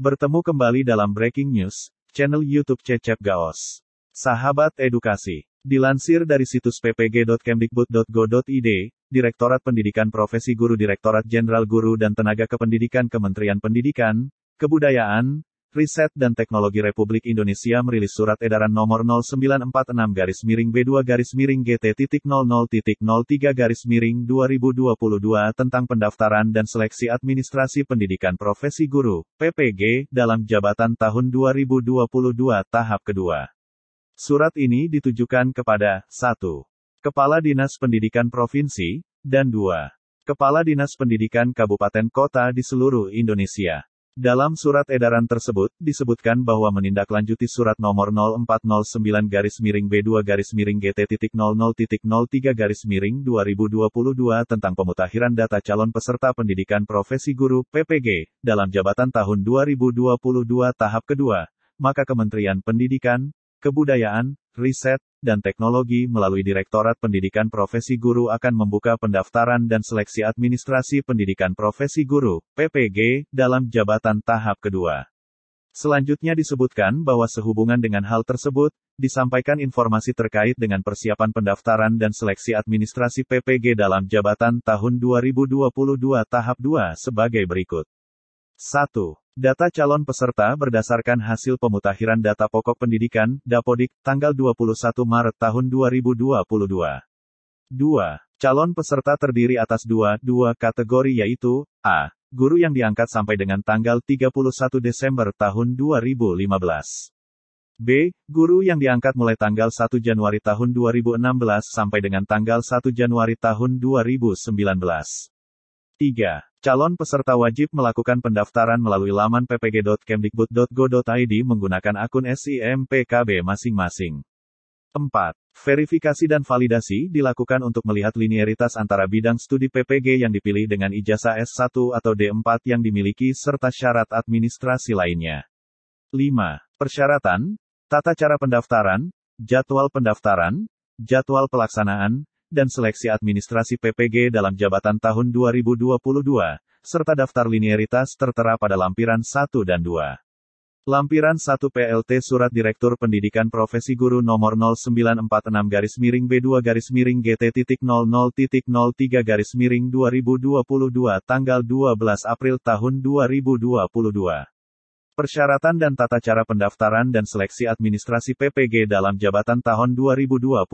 Bertemu kembali dalam Breaking News, channel YouTube Cecep Gaos. Sahabat edukasi. Dilansir dari situs ppg.kemdikbud.go.id, Direktorat Pendidikan Profesi Guru Direktorat Jenderal Guru dan Tenaga Kependidikan Kementerian Pendidikan, Kebudayaan, Riset dan Teknologi Republik Indonesia merilis Surat Edaran Nomor 0946-GT.00-GT-03-03-2022 tentang pendaftaran dan seleksi administrasi pendidikan profesi guru, PPG, dalam jabatan tahun 2022 tahap kedua. Surat ini ditujukan kepada 1. Kepala Dinas Pendidikan Provinsi, dan 2. Kepala Dinas Pendidikan Kabupaten Kota di seluruh Indonesia. Dalam surat edaran tersebut, disebutkan bahwa menindaklanjuti surat nomor 0409-B2-GT-00-03-2022 tentang pemutakhiran data calon peserta pendidikan profesi guru, PPG, dalam jabatan tahun 2022 tahap kedua, maka Kementerian Pendidikan, Kebudayaan, Riset, dan Teknologi melalui Direktorat Pendidikan Profesi Guru akan membuka pendaftaran dan seleksi administrasi pendidikan profesi guru, PPG, dalam jabatan tahap kedua. Selanjutnya disebutkan bahwa sehubungan dengan hal tersebut, disampaikan informasi terkait dengan persiapan pendaftaran dan seleksi administrasi PPG dalam jabatan tahun 2022 tahap 2 sebagai berikut. 1. Data calon peserta berdasarkan hasil pemutakhiran data pokok pendidikan, Dapodik, tanggal 21 Maret tahun 2022. 2. Calon peserta terdiri atas dua kategori yaitu, A. Guru yang diangkat sampai dengan tanggal 31 Desember tahun 2015. B. Guru yang diangkat mulai tanggal 1 Januari tahun 2016 sampai dengan tanggal 1 Januari tahun 2019. 3. Calon peserta wajib melakukan pendaftaran melalui laman ppg.kemdikbud.go.id menggunakan akun SIMPKB masing-masing. 4. Verifikasi dan validasi dilakukan untuk melihat linearitas antara bidang studi PPG yang dipilih dengan ijazah S1 atau D4 yang dimiliki serta syarat administrasi lainnya. 5. Persyaratan, tata cara pendaftaran, jadwal pelaksanaan, dan seleksi administrasi PPG dalam jabatan tahun 2022, serta daftar linearitas tertera pada lampiran 1 dan 2. Lampiran 1 PLT Surat Direktur Pendidikan Profesi Guru nomor 0946-GT.00-00-03-2022 tanggal 12 April tahun 2022. Persyaratan dan tata cara pendaftaran dan seleksi administrasi PPG dalam jabatan tahun 2022.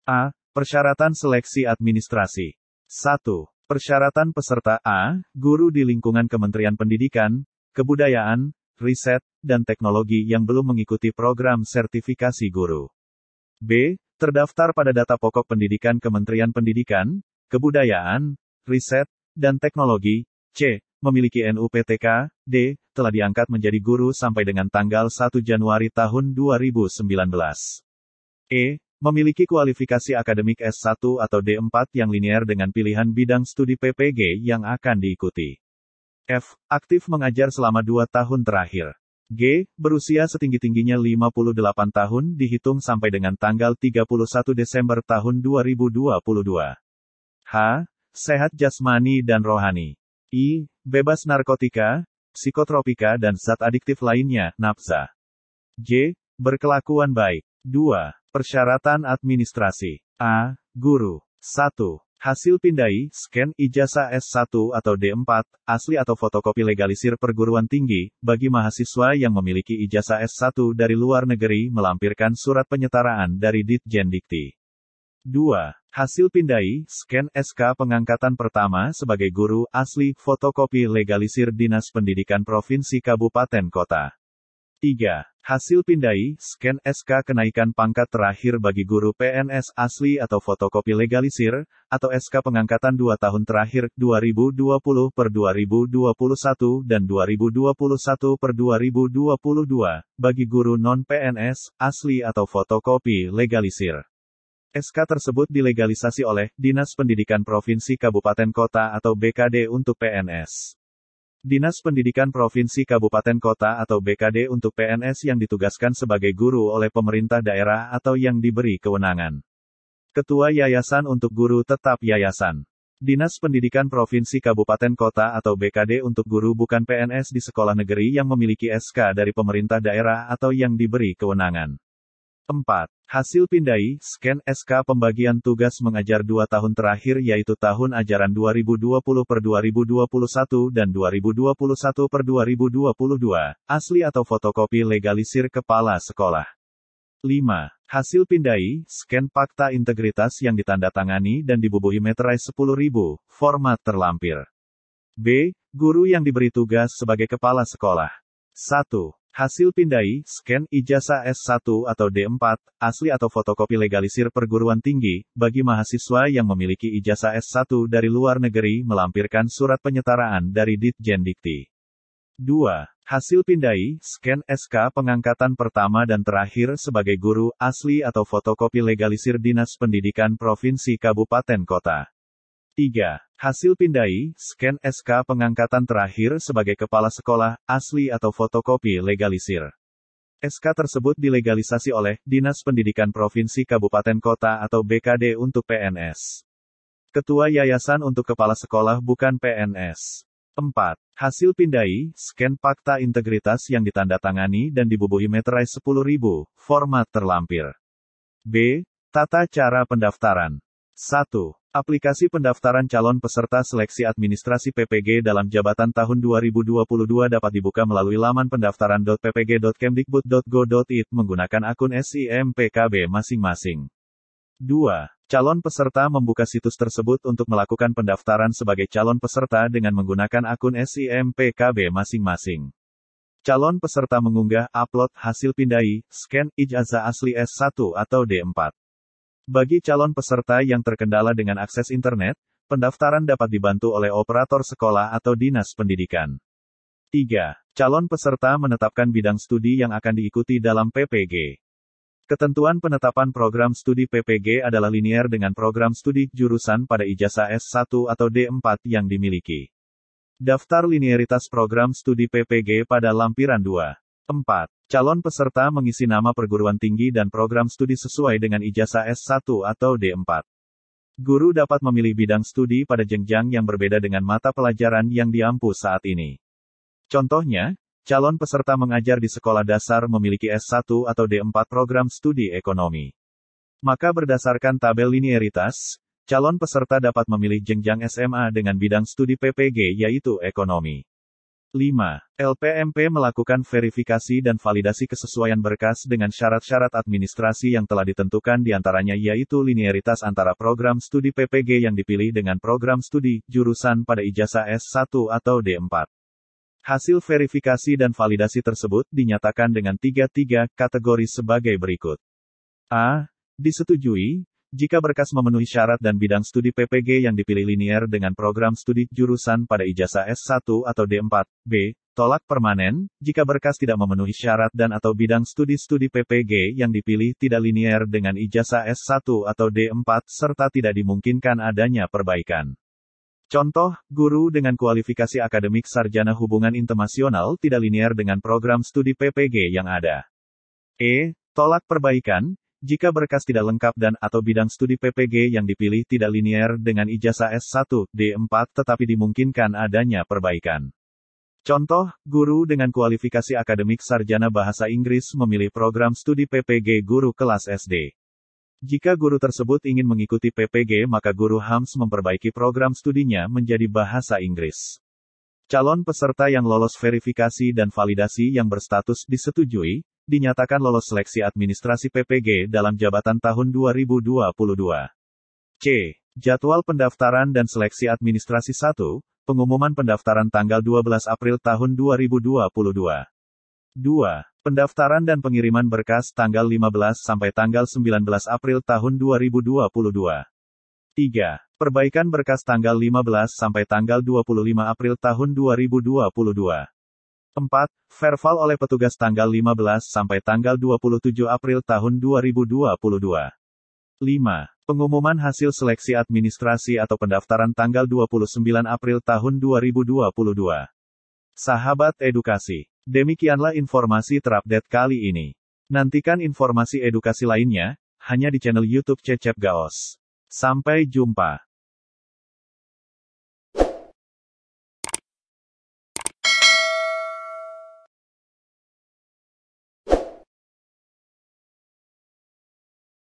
A. Persyaratan seleksi administrasi. 1. Persyaratan peserta A. Guru di lingkungan Kementerian Pendidikan, Kebudayaan, Riset, dan Teknologi yang belum mengikuti program sertifikasi guru. B. Terdaftar pada data pokok pendidikan Kementerian Pendidikan, Kebudayaan, Riset, dan Teknologi. C. Memiliki NUPTK. D. Telah diangkat menjadi guru sampai dengan tanggal 1 Januari tahun 2019. E. Memiliki kualifikasi akademik S1 atau D4 yang linear dengan pilihan bidang studi PPG yang akan diikuti. F. Aktif mengajar selama 2 tahun terakhir. G. Berusia setinggi-tingginya 58 tahun dihitung sampai dengan tanggal 31 Desember tahun 2022. H. Sehat jasmani dan rohani. I. Bebas narkotika, psikotropika dan zat adiktif lainnya, nafsa. J. Berkelakuan baik. 2. Persyaratan administrasi. A. Guru. 1. Hasil pindai, scan, ijazah S1 atau D4, asli atau fotokopi legalisir perguruan tinggi, bagi mahasiswa yang memiliki ijazah S1 dari luar negeri melampirkan surat penyetaraan dari Ditjen Dikti. 2. Hasil pindai, scan, SK pengangkatan pertama sebagai guru, asli, fotokopi legalisir Dinas Pendidikan Provinsi Kabupaten Kota. 3. Hasil pindai, scan, SK kenaikan pangkat terakhir bagi guru PNS asli atau fotokopi legalisir, atau SK pengangkatan 2 tahun terakhir, 2020/2021 dan 2021/2022, bagi guru non-PNS, asli atau fotokopi legalisir. SK tersebut dilegalisasi oleh Dinas Pendidikan Provinsi Kabupaten Kota atau BKD untuk PNS. Dinas Pendidikan Provinsi Kabupaten Kota atau BKD untuk PNS yang ditugaskan sebagai guru oleh pemerintah daerah atau yang diberi kewenangan. Ketua Yayasan untuk Guru Tetap Yayasan. Dinas Pendidikan Provinsi Kabupaten Kota atau BKD untuk guru bukan PNS di sekolah negeri yang memiliki SK dari pemerintah daerah atau yang diberi kewenangan. 4. Hasil pindai, scan SK pembagian tugas mengajar 2 tahun terakhir yaitu tahun ajaran 2020-2021 dan 2021-2022, asli atau fotokopi legalisir kepala sekolah. 5. Hasil pindai, scan fakta integritas yang ditandatangani dan dibubuhi meterai 10.000, format terlampir. B. Guru yang diberi tugas sebagai kepala sekolah. 1. Hasil pindai, scan ijazah S1 atau D4, asli atau fotokopi legalisir perguruan tinggi, bagi mahasiswa yang memiliki ijazah S1 dari luar negeri melampirkan surat penyetaraan dari Ditjen Dikti. 2. Hasil pindai, scan SK pengangkatan pertama dan terakhir sebagai guru, asli atau fotokopi legalisir Dinas Pendidikan Provinsi Kabupaten Kota. 3. Hasil pindai, scan SK pengangkatan terakhir sebagai kepala sekolah, asli atau fotokopi legalisir. SK tersebut dilegalisasi oleh Dinas Pendidikan Provinsi Kabupaten Kota atau BKD untuk PNS. Ketua Yayasan untuk Kepala Sekolah bukan PNS. 4. Hasil pindai, scan fakta integritas yang ditandatangani dan dibubuhi meterai 10.000, format terlampir. B. Tata cara pendaftaran. 1. Aplikasi pendaftaran calon peserta seleksi administrasi PPG dalam jabatan tahun 2022 dapat dibuka melalui laman pendaftaran.ppg.kemdikbud.go.id menggunakan akun SIMPKB masing-masing. 2. Calon peserta membuka situs tersebut untuk melakukan pendaftaran sebagai calon peserta dengan menggunakan akun SIMPKB masing-masing. Calon peserta mengunggah, upload, hasil pindai, scan, ijazah asli S1 atau D4. Bagi calon peserta yang terkendala dengan akses internet, pendaftaran dapat dibantu oleh operator sekolah atau dinas pendidikan. 3. Calon peserta menetapkan bidang studi yang akan diikuti dalam PPG. Ketentuan penetapan program studi PPG adalah linear dengan program studi jurusan pada ijazah S1 atau D4 yang dimiliki. Daftar linearitas program studi PPG pada lampiran 2. 4. Calon peserta mengisi nama perguruan tinggi dan program studi sesuai dengan ijazah S1 atau D4. Guru dapat memilih bidang studi pada jenjang yang berbeda dengan mata pelajaran yang diampu saat ini. Contohnya, calon peserta mengajar di sekolah dasar memiliki S1 atau D4 program studi ekonomi. Maka berdasarkan tabel linearitas, calon peserta dapat memilih jenjang SMA dengan bidang studi PPG yaitu ekonomi. 5. LPMP melakukan verifikasi dan validasi kesesuaian berkas dengan syarat-syarat administrasi yang telah ditentukan diantaranya yaitu linearitas antara program studi PPG yang dipilih dengan program studi jurusan pada ijazah S1 atau D4. Hasil verifikasi dan validasi tersebut dinyatakan dengan 3 kategori sebagai berikut. A. Disetujui, jika berkas memenuhi syarat dan bidang studi PPG yang dipilih linear dengan program studi jurusan pada ijazah S1 atau D4. B. Tolak permanen, jika berkas tidak memenuhi syarat dan atau bidang studi PPG yang dipilih tidak linear dengan ijazah S1 atau D4 serta tidak dimungkinkan adanya perbaikan. Contoh, guru dengan kualifikasi akademik sarjana hubungan internasional tidak linear dengan program studi PPG yang ada. E. Tolak perbaikan, jika berkas tidak lengkap dan atau bidang studi PPG yang dipilih tidak linear dengan ijazah S1, D4 tetapi dimungkinkan adanya perbaikan. Contoh, guru dengan kualifikasi akademik sarjana bahasa Inggris memilih program studi PPG guru kelas SD. Jika guru tersebut ingin mengikuti PPG maka guru harus memperbaiki program studinya menjadi bahasa Inggris. Calon peserta yang lolos verifikasi dan validasi yang berstatus disetujui, dinyatakan lolos seleksi administrasi PPG dalam jabatan tahun 2022. C. Jadwal pendaftaran dan seleksi administrasi 1, pengumuman pendaftaran tanggal 12 April tahun 2022. 2. Pendaftaran dan pengiriman berkas tanggal 15 sampai tanggal 19 April tahun 2022. 3. Perbaikan berkas tanggal 15 sampai tanggal 25 April tahun 2022. 4. Verval oleh petugas tanggal 15 sampai tanggal 27 April tahun 2022. 5. Pengumuman hasil seleksi administrasi atau pendaftaran tanggal 29 April tahun 2022. Sahabat edukasi, demikianlah informasi terupdate kali ini. Nantikan informasi edukasi lainnya, hanya di channel YouTube Cecep Gaos. Sampai jumpa.